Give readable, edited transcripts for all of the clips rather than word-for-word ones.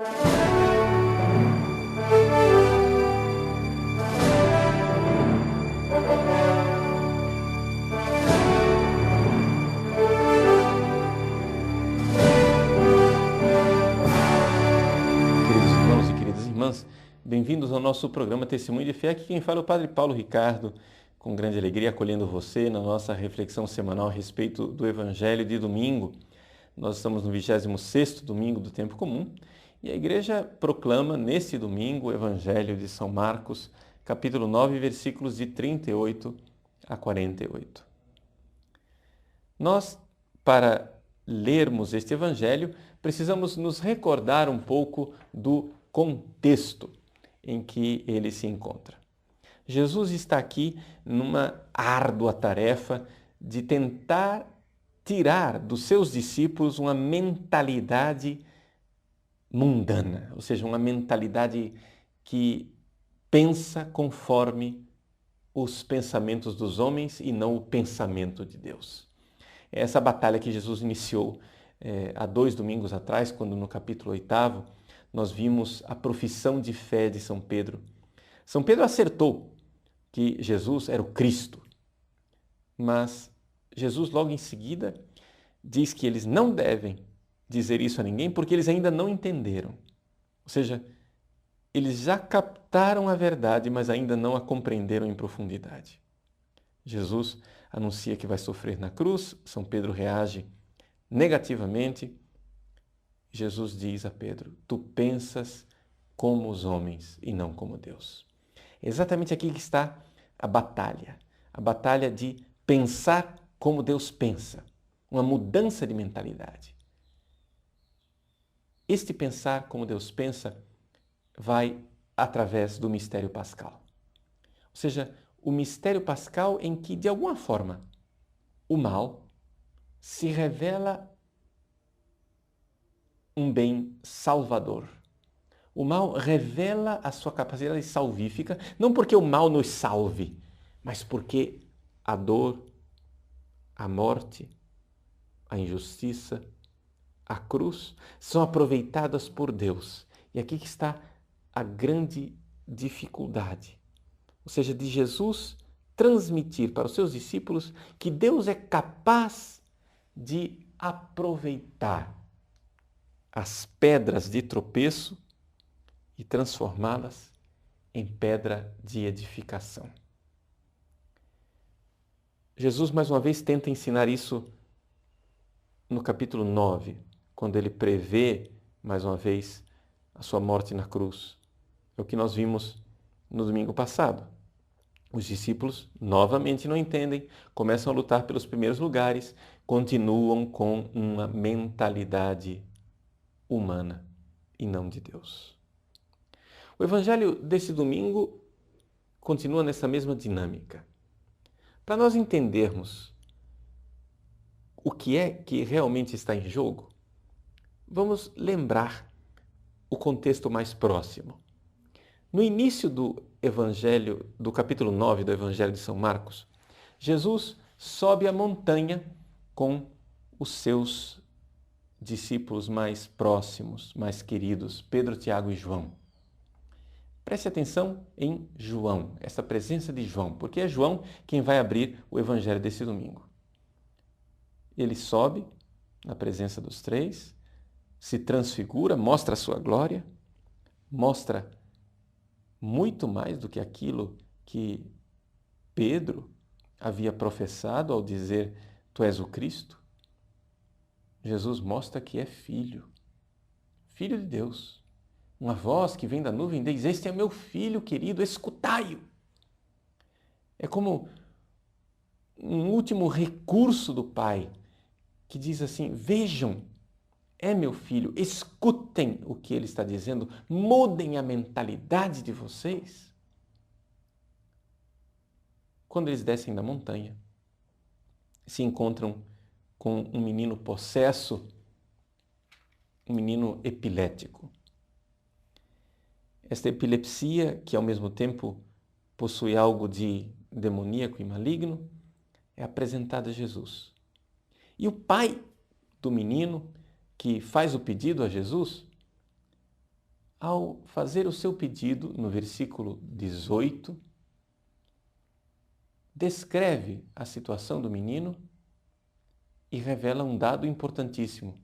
Queridos irmãos e queridas irmãs, bem-vindos ao nosso programa Testemunho de Fé. Aqui quem fala é o Padre Paulo Ricardo, com grande alegria acolhendo você na nossa reflexão semanal a respeito do Evangelho de domingo. Nós estamos no 26º domingo do tempo comum e a Igreja proclama nesse domingo o Evangelho de São Marcos, capítulo 9, versículos de 38 a 48. Nós, para lermos este Evangelho, precisamos nos recordar um pouco do contexto em que ele se encontra. Jesus está aqui numa árdua tarefa de tentar tirar dos seus discípulos uma mentalidade mundana, ou seja, uma mentalidade que pensa conforme os pensamentos dos homens e não o pensamento de Deus. É essa batalha que Jesus iniciou há 2 domingos atrás, quando no capítulo 8º nós vimos a profissão de fé de São Pedro. São Pedro acertou que Jesus era o Cristo, mas Jesus logo em seguida diz que eles não devem dizer isso a ninguém porque eles ainda não entenderam. Ou seja, eles já captaram a verdade, mas ainda não a compreenderam em profundidade. Jesus anuncia que vai sofrer na cruz, São Pedro reage negativamente. Jesus diz a Pedro: tu pensas como os homens e não como Deus. É exatamente aqui que está a batalha de pensar como Deus pensa, uma mudança de mentalidade. Este pensar como Deus pensa vai através do mistério pascal. Ou seja, o mistério pascal em que, de alguma forma, o mal se revela um bem salvador. O mal revela a sua capacidade salvífica, não porque o mal nos salve, mas porque a dor, a morte, a injustiça, a cruz são aproveitadas por Deus. E aqui que está a grande dificuldade. Ou seja, de Jesus transmitir para os seus discípulos que Deus é capaz de aproveitar as pedras de tropeço e transformá-las em pedra de edificação. Jesus, mais uma vez, tenta ensinar isso no capítulo 9, quando ele prevê, mais uma vez, a sua morte na cruz. É o que nós vimos no domingo passado. Os discípulos novamente não entendem, começam a lutar pelos primeiros lugares, continuam com uma mentalidade humana e não de Deus. O Evangelho desse domingo continua nessa mesma dinâmica. Para nós entendermos o que é que realmente está em jogo, vamos lembrar o contexto mais próximo. No início do Evangelho, do capítulo 9 do Evangelho de São Marcos, Jesus sobe a montanha com os seus discípulos mais próximos, mais queridos, Pedro, Tiago e João. Preste atenção em João, essa presença de João, porque é João quem vai abrir o Evangelho desse domingo. Ele sobe na presença dos 3, se transfigura, mostra a sua glória, mostra muito mais do que aquilo que Pedro havia professado ao dizer: tu és o Cristo. Jesus mostra que é filho de Deus. Uma voz que vem da nuvem diz: este é meu filho querido, escutai-o. É como um último recurso do Pai, que diz assim: vejam, é meu filho, escutem o que ele está dizendo, mudem a mentalidade de vocês. Quando eles descem da montanha, se encontram com um menino possesso, um menino epilético. Esta epilepsia, que ao mesmo tempo possui algo de demoníaco e maligno, é apresentada a Jesus. E o pai do menino, que faz o pedido a Jesus, ao fazer o seu pedido, no versículo 18, descreve a situação do menino e revela um dado importantíssimo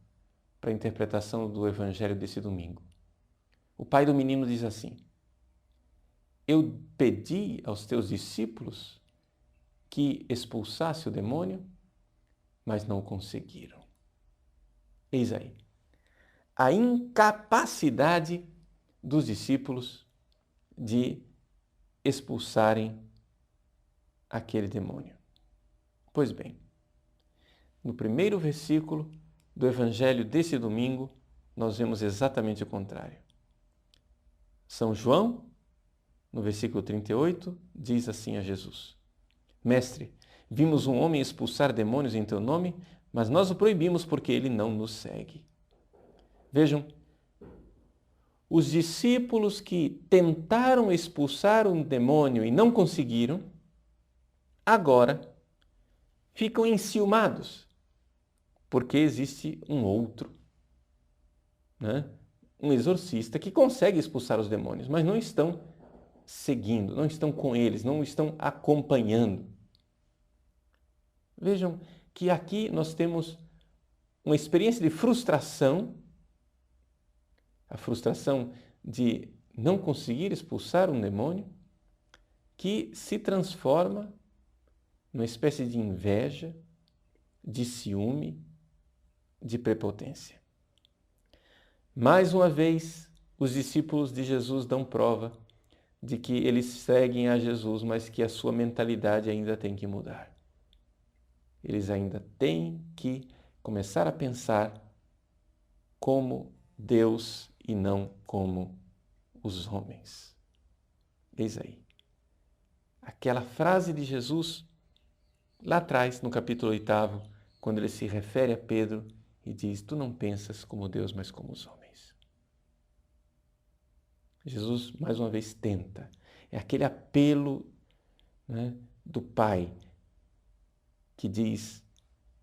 para a interpretação do Evangelho desse domingo. O pai do menino diz assim: eu pedi aos teus discípulos que expulsasse o demônio, mas não conseguiram. Eis aí a incapacidade dos discípulos de expulsarem aquele demônio. Pois bem, no primeiro versículo do Evangelho desse domingo, nós vemos exatamente o contrário. São João, no versículo 38, diz assim a Jesus: Mestre, vimos um homem expulsar demônios em teu nome, mas nós o proibimos porque ele não nos segue. Vejam, os discípulos que tentaram expulsar um demônio e não conseguiram, agora ficam enciumados, porque existe um outro, né? Um exorcista que consegue expulsar os demônios, mas não estão seguindo, não estão com eles, não estão acompanhando. Vejam que aqui nós temos uma experiência de frustração, a frustração de não conseguir expulsar um demônio, que se transforma numa espécie de inveja, de ciúme, de prepotência. Mais uma vez, os discípulos de Jesus dão prova de que eles seguem a Jesus, mas que a sua mentalidade ainda tem que mudar. Eles ainda têm que começar a pensar como Deus e não como os homens. Eis aí. Aquela frase de Jesus, lá atrás, no capítulo 8, quando ele se refere a Pedro e diz: tu não pensas como Deus, mas como os homens. Jesus, mais uma vez, tenta. É aquele apelo, né, do Pai, que diz: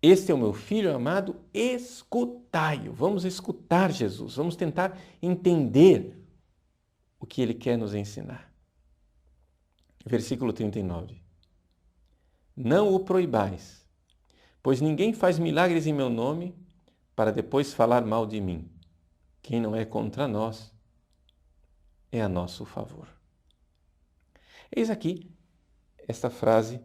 este é o meu Filho amado, escutai-o. Vamos escutar Jesus, vamos tentar entender o que ele quer nos ensinar. Versículo 39. Não o proibais, pois ninguém faz milagres em meu nome para depois falar mal de mim. Quem não é contra nós é a nosso favor. Eis aqui esta frase.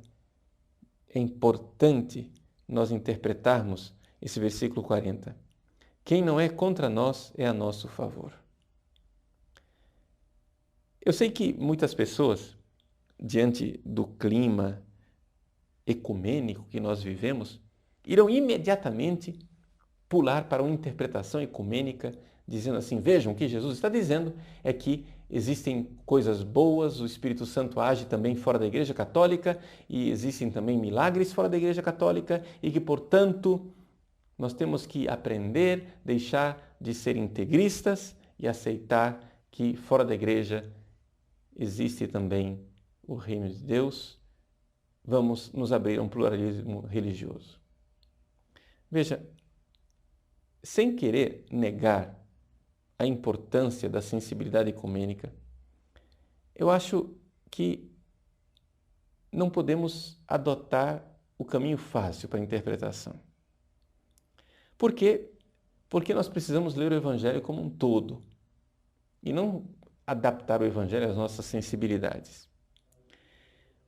É importante nós interpretarmos esse versículo 40. Quem não é contra nós é a nosso favor. Eu sei que muitas pessoas, diante do clima ecumênico que nós vivemos, irão imediatamente pular para uma interpretação ecumênica, dizendo assim: vejam, o que Jesus está dizendo é que existem coisas boas, o Espírito Santo age também fora da Igreja Católica e existem também milagres fora da Igreja Católica e que, portanto, nós temos que aprender, deixar de ser integristas e aceitar que fora da Igreja existe também o reino de Deus. Vamos nos abrir a um pluralismo religioso. Veja, sem querer negar a importância da sensibilidade ecumênica, eu acho que não podemos adotar o caminho fácil para a interpretação. Por quê? Porque nós precisamos ler o Evangelho como um todo e não adaptar o Evangelho às nossas sensibilidades.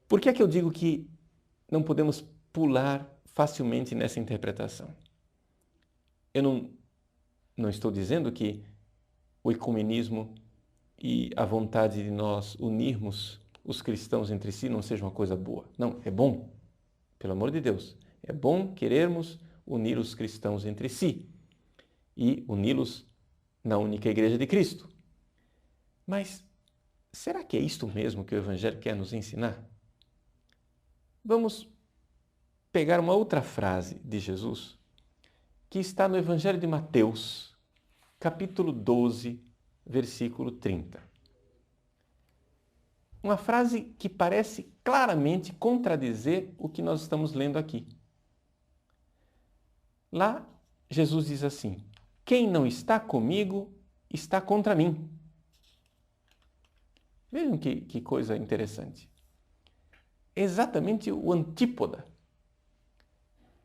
Por que é que eu digo que não podemos pular facilmente nessa interpretação? Eu não estou dizendo que o ecumenismo e a vontade de nós unirmos os cristãos entre si não seja uma coisa boa. Não, é bom, pelo amor de Deus. É bom querermos unir os cristãos entre si e uni-los na única Igreja de Cristo. Mas será que é isto mesmo que o Evangelho quer nos ensinar? Vamos pegar uma outra frase de Jesus que está no Evangelho de Mateus, capítulo 12, versículo 30. Uma frase que parece claramente contradizer o que nós estamos lendo aqui. Lá, Jesus diz assim: quem não está comigo está contra mim. Vejam que coisa interessante. Exatamente o antípoda.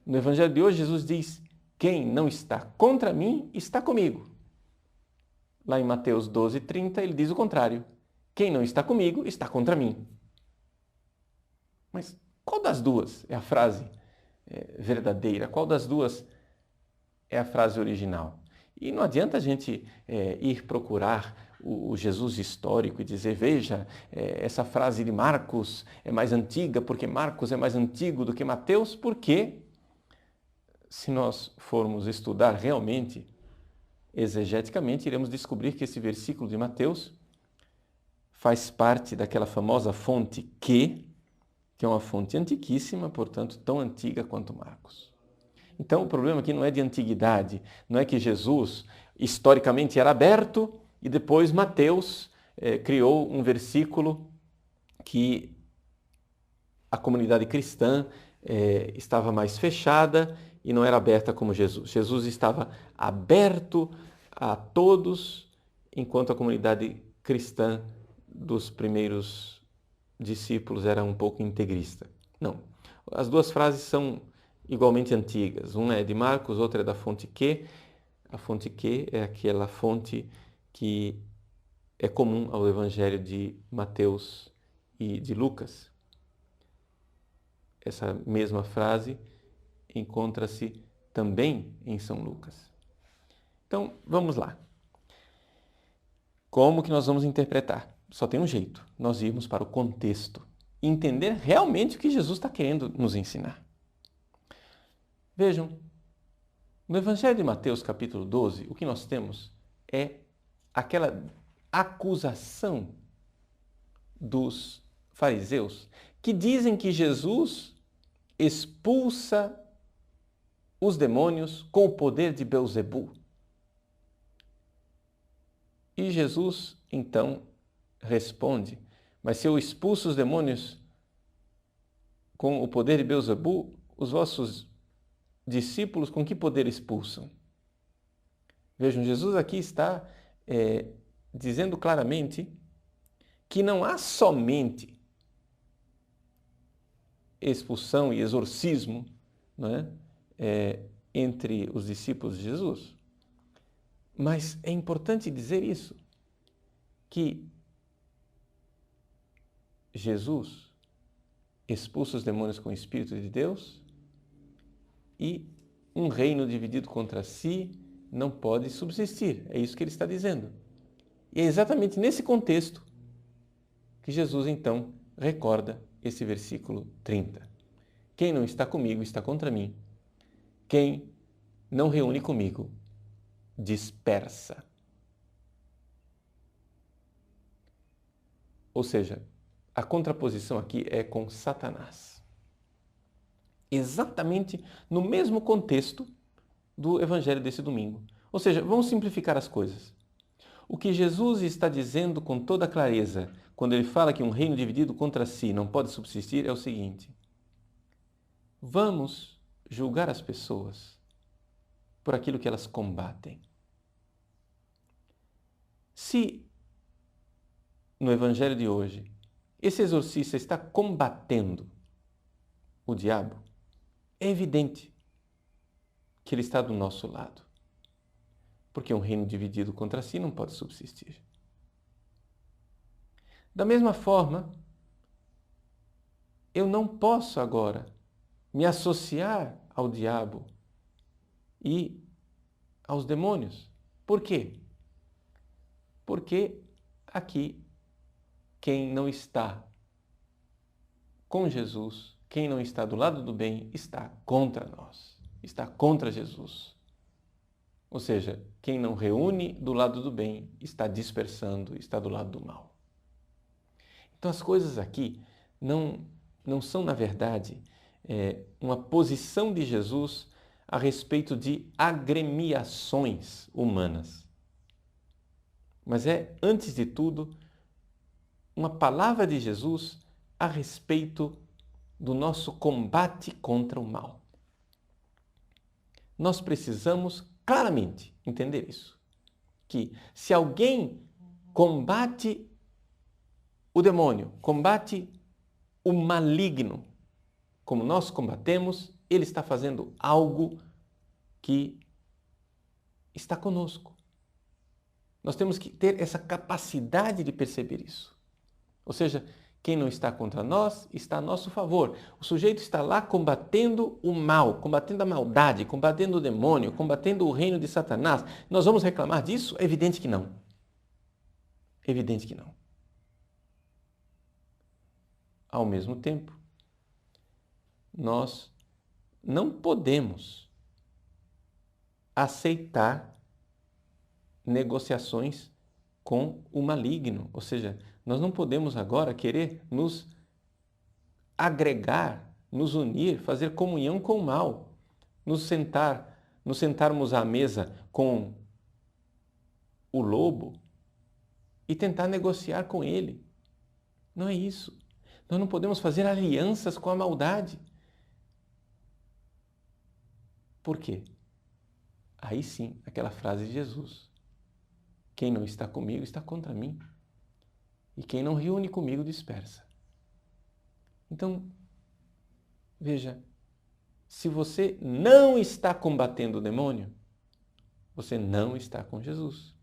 No Evangelho de hoje, Jesus diz: quem não está contra mim, está comigo. Lá em Mateus 12:30, ele diz o contrário. Quem não está comigo, está contra mim. Mas qual das duas é a frase verdadeira? Qual das duas é a frase original? E não adianta a gente ir procurar o Jesus histórico e dizer, veja, essa frase de Marcos é mais antiga porque Marcos é mais antigo do que Mateus, porque se nós formos estudar realmente, exegeticamente, iremos descobrir que esse versículo de Mateus faz parte daquela famosa fonte que é uma fonte antiquíssima, portanto, tão antiga quanto Marcos. Então, o problema aqui não é de antiguidade, não é que Jesus historicamente era aberto e depois Mateus criou um versículo que a comunidade cristã estava mais fechada e não era aberta como Jesus. Jesus estava aberto a todos, enquanto a comunidade cristã dos primeiros discípulos era um pouco integrista. Não, as duas frases são igualmente antigas. Uma é de Marcos, outra é da fonte Q. A fonte Q é aquela fonte que é comum ao Evangelho de Mateus e de Lucas. Essa mesma frase encontra-se também em São Lucas. Então, vamos lá. Como que nós vamos interpretar? Só tem um jeito, nós irmos para o contexto e entender realmente o que Jesus está querendo nos ensinar. Vejam, no Evangelho de Mateus, capítulo 12, o que nós temos é aquela acusação dos fariseus que dizem que Jesus expulsa os demônios com o poder de Beelzebu. E Jesus, então, responde, mas se eu expulso os demônios com o poder de Beelzebu, os vossos discípulos com que poder expulsam? Vejam, Jesus aqui está dizendo claramente que não há somente expulsão e exorcismo, não é? Entre os discípulos de Jesus. Mas é importante dizer isso, que Jesus expulsa os demônios com o Espírito de Deus e um reino dividido contra si não pode subsistir. É isso que ele está dizendo. E é exatamente nesse contexto que Jesus, então, recorda esse versículo 30. Quem não está comigo está contra mim. Quem não reúne comigo dispersa. Ou seja, a contraposição aqui é com Satanás. Exatamente no mesmo contexto do Evangelho desse domingo. Ou seja, vamos simplificar as coisas. O que Jesus está dizendo com toda clareza, quando ele fala que um reino dividido contra si não pode subsistir, é o seguinte: vamos julgar as pessoas por aquilo que elas combatem. Se no Evangelho de hoje esse exorcista está combatendo o diabo, é evidente que ele está do nosso lado. Porque um reino dividido contra si não pode subsistir. Da mesma forma, eu não posso agora me associar ao diabo e aos demônios. Por quê? Porque aqui quem não está com Jesus, quem não está do lado do bem, está contra nós, está contra Jesus. Ou seja, quem não reúne do lado do bem está dispersando, está do lado do mal. Então as coisas aqui não são, na verdade, uma posição de Jesus a respeito de agremiações humanas. Mas é, antes de tudo, uma palavra de Jesus a respeito do nosso combate contra o mal. Nós precisamos claramente entender isso, que se alguém combate o demônio, combate o maligno, como nós combatemos, ele está fazendo algo que está conosco. Nós temos que ter essa capacidade de perceber isso. Ou seja, quem não está contra nós está a nosso favor. O sujeito está lá combatendo o mal, combatendo a maldade, combatendo o demônio, combatendo o reino de Satanás. Nós vamos reclamar disso? É evidente que não. É evidente que não. Ao mesmo tempo, nós não podemos aceitar negociações com o maligno. Ou seja, nós não podemos agora querer nos agregar, nos unir, fazer comunhão com o mal, nos sentarmos à mesa com o lobo e tentar negociar com ele. Não é isso. Nós não podemos fazer alianças com a maldade. Por quê? Aí sim, aquela frase de Jesus. Quem não está comigo está contra mim. E quem não reúne comigo dispersa. Então, veja, se você não está combatendo o demônio, você não está com Jesus.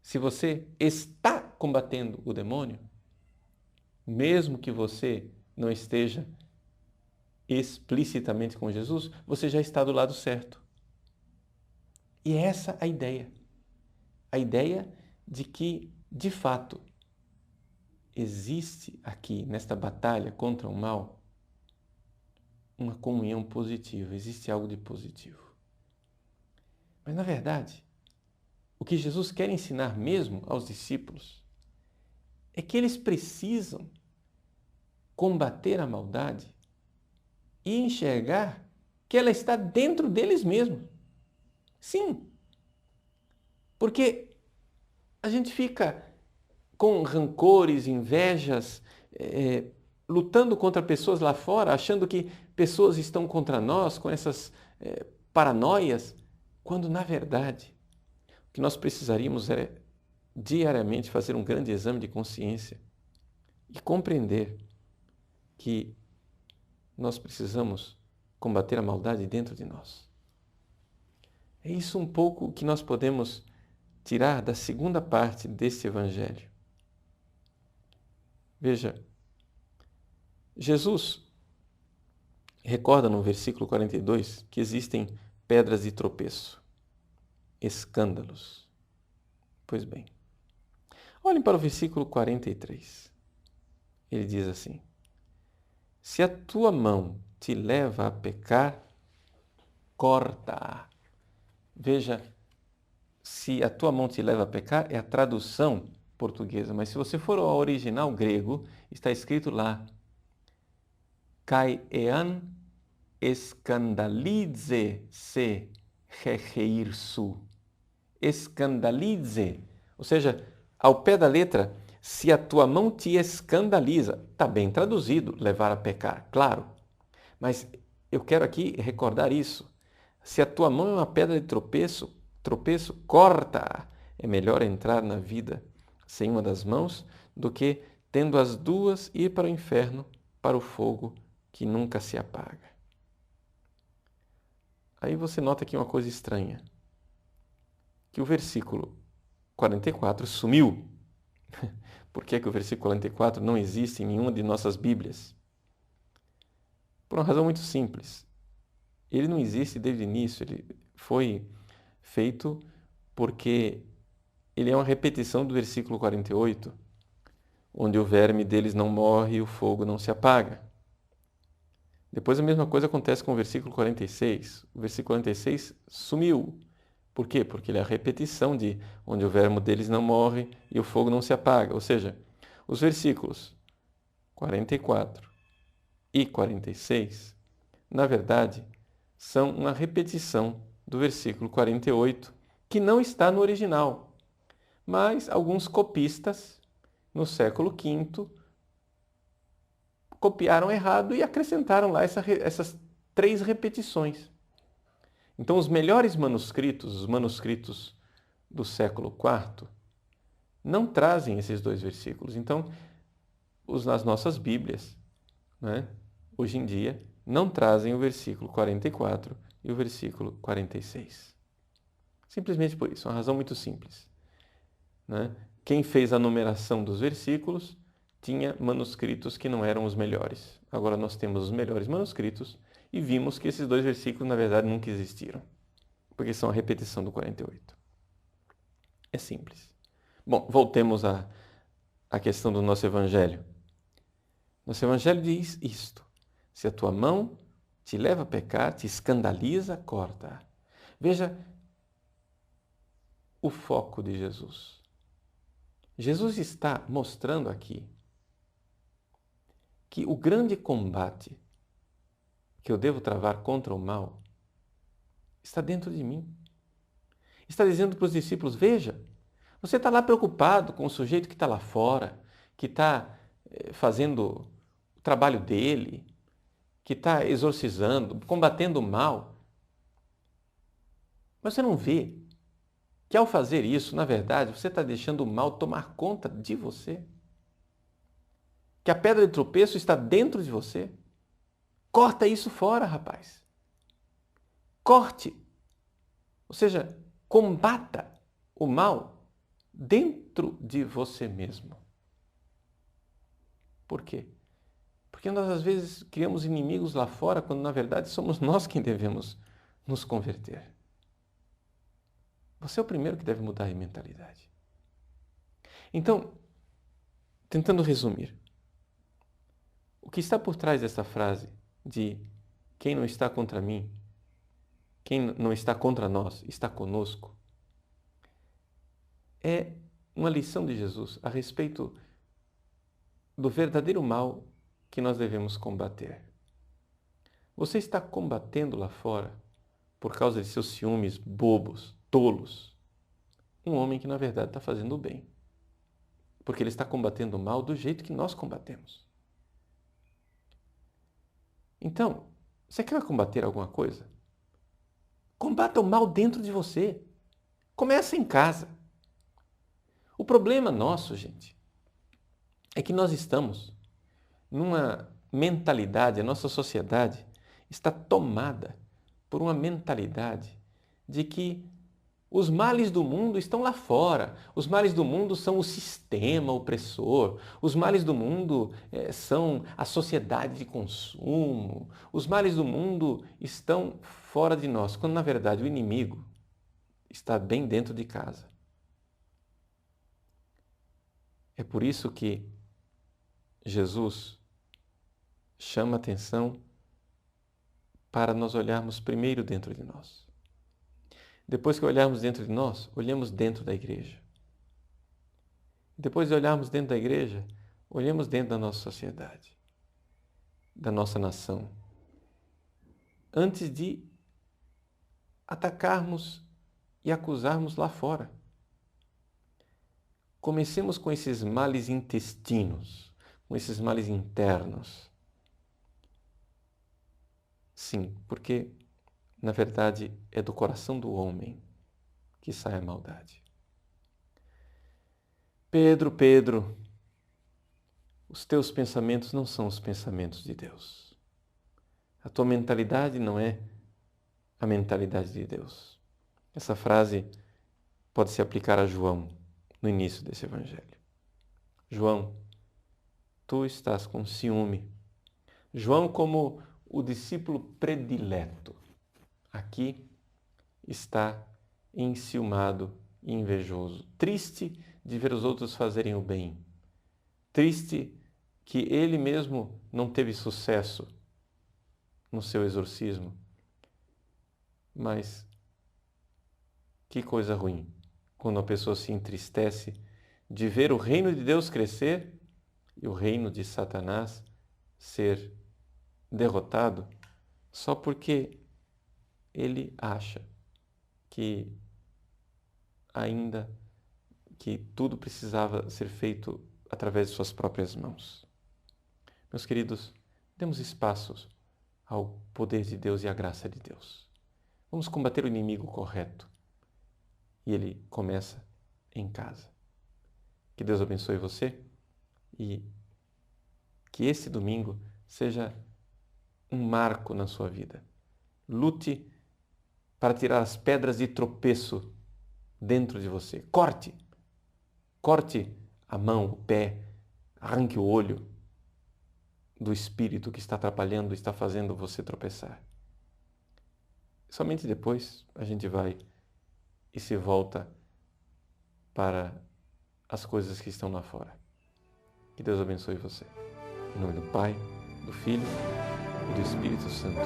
Se você está combatendo o demônio, mesmo que você não esteja explicitamente com Jesus, você já está do lado certo. E é essa a ideia. A ideia de que, de fato, existe aqui, nesta batalha contra o mal, uma comunhão positiva, existe algo de positivo. Mas, na verdade, o que Jesus quer ensinar mesmo aos discípulos é que eles precisam combater a maldade e enxergar que ela está dentro deles mesmos. Sim, porque a gente fica com rancores, invejas, lutando contra pessoas lá fora, achando que pessoas estão contra nós com essas paranoias, quando na verdade o que nós precisaríamos é diariamente fazer um grande exame de consciência e compreender que nós precisamos combater a maldade dentro de nós. É isso um pouco que nós podemos tirar da segunda parte deste Evangelho. Veja, Jesus recorda no versículo 42 que existem pedras de tropeço, escândalos. Pois bem, olhem para o versículo 43. Ele diz assim: se a tua mão te leva a pecar, corta-a. Veja, se a tua mão te leva a pecar é a tradução portuguesa, mas se você for ao original grego, está escrito lá: kai ean escandalize se hecheirsu. Escandalize, ou seja, ao pé da letra, se a tua mão te escandaliza. Está bem traduzido, levar a pecar, claro. Mas eu quero aqui recordar isso. Se a tua mão é uma pedra de tropeço, corta-a. É melhor entrar na vida sem uma das mãos do que, tendo as duas, ir para o inferno, para o fogo que nunca se apaga. Aí você nota aqui uma coisa estranha, que o versículo 44 sumiu. Por que o versículo 44 não existe em nenhuma de nossas Bíblias? Por uma razão muito simples. Ele não existe desde o início, ele foi feito porque ele é uma repetição do versículo 48, onde o verme deles não morre e o fogo não se apaga. Depois a mesma coisa acontece com o versículo 46. O versículo 46 sumiu. Por quê? Porque ele é a repetição de onde o verme deles não morre e o fogo não se apaga. Ou seja, os versículos 44 e 46, na verdade, são uma repetição do versículo 48, que não está no original. Mas alguns copistas, no século V, copiaram errado e acrescentaram lá essas 3 repetições. Então, os melhores manuscritos, os manuscritos do século IV, não trazem esses dois versículos. Então, as nossas Bíblias, né, hoje em dia, não trazem o versículo 44 e o versículo 46. Simplesmente por isso, uma razão muito simples, né? Quem fez a numeração dos versículos tinha manuscritos que não eram os melhores. Agora nós temos os melhores manuscritos e vimos que esses dois versículos, na verdade, nunca existiram, porque são a repetição do 48. É simples. Bom, voltemos à questão do nosso Evangelho. Nosso Evangelho diz isto: se a tua mão te leva a pecar, te escandaliza, corta. Veja o foco de Jesus. Jesus está mostrando aqui que o grande combate que eu devo travar contra o mal está dentro de mim. Está dizendo para os discípulos: veja, você está lá preocupado com o sujeito que está lá fora, que está fazendo o trabalho dele, que está exorcizando, combatendo o mal. Mas você não vê que ao fazer isso, na verdade, você está deixando o mal tomar conta de você? Que a pedra de tropeço está dentro de você? Corta isso fora, rapaz. Corte. Ou seja, combata o mal dentro de você mesmo. Por quê? Porque nós às vezes criamos inimigos lá fora, quando na verdade somos nós quem devemos nos converter. Você é o primeiro que deve mudar de mentalidade. Então, tentando resumir, o que está por trás dessa frase de quem não está contra mim, quem não está contra nós, está conosco, é uma lição de Jesus a respeito do verdadeiro mal que nós devemos combater. Você está combatendo lá fora, por causa de seus ciúmes bobos, tolos, um homem que na verdade está fazendo o bem. Porque ele está combatendo o mal do jeito que nós combatemos. Então, você quer combater alguma coisa? Combata o mal dentro de você. Começa em casa. O problema nosso, gente, é que nós estamos numa mentalidade, a nossa sociedade está tomada por uma mentalidade de que os males do mundo estão lá fora. Os males do mundo são o sistema opressor. Os males do mundo são a sociedade de consumo. Os males do mundo estão fora de nós, quando na verdade o inimigo está bem dentro de casa. É por isso que Jesus chama atenção para nós olharmos primeiro dentro de nós. Depois que olharmos dentro de nós, olhamos dentro da igreja. Depois de olharmos dentro da igreja, olhamos dentro da nossa sociedade, da nossa nação. Antes de atacarmos e acusarmos lá fora. Comecemos com esses males intestinos, com esses males internos. Sim, porque na verdade, é do coração do homem que sai a maldade. Pedro, Pedro, os teus pensamentos não são os pensamentos de Deus. A tua mentalidade não é a mentalidade de Deus. Essa frase pode se aplicar a João no início desse evangelho. João, tu estás com ciúme. João, como o discípulo predileto, aqui está enciumado e invejoso, triste de ver os outros fazerem o bem, triste que ele mesmo não teve sucesso no seu exorcismo. Mas que coisa ruim quando a pessoa se entristece de ver o reino de Deus crescer e o reino de Satanás ser derrotado só porque ele acha que ainda que tudo precisava ser feito através de suas próprias mãos. Meus queridos, demos espaços ao poder de Deus e à graça de Deus. Vamos combater o inimigo correto. E ele começa em casa. Que Deus abençoe você e que esse domingo seja um marco na sua vida. Lute para tirar as pedras de tropeço dentro de você. Corte a mão, o pé, arranque o olho do espírito que está atrapalhando, está fazendo você tropeçar. Somente depois a gente vai e se volta para as coisas que estão lá fora. Que Deus abençoe você. Em nome do Pai, do Filho e do Espírito Santo.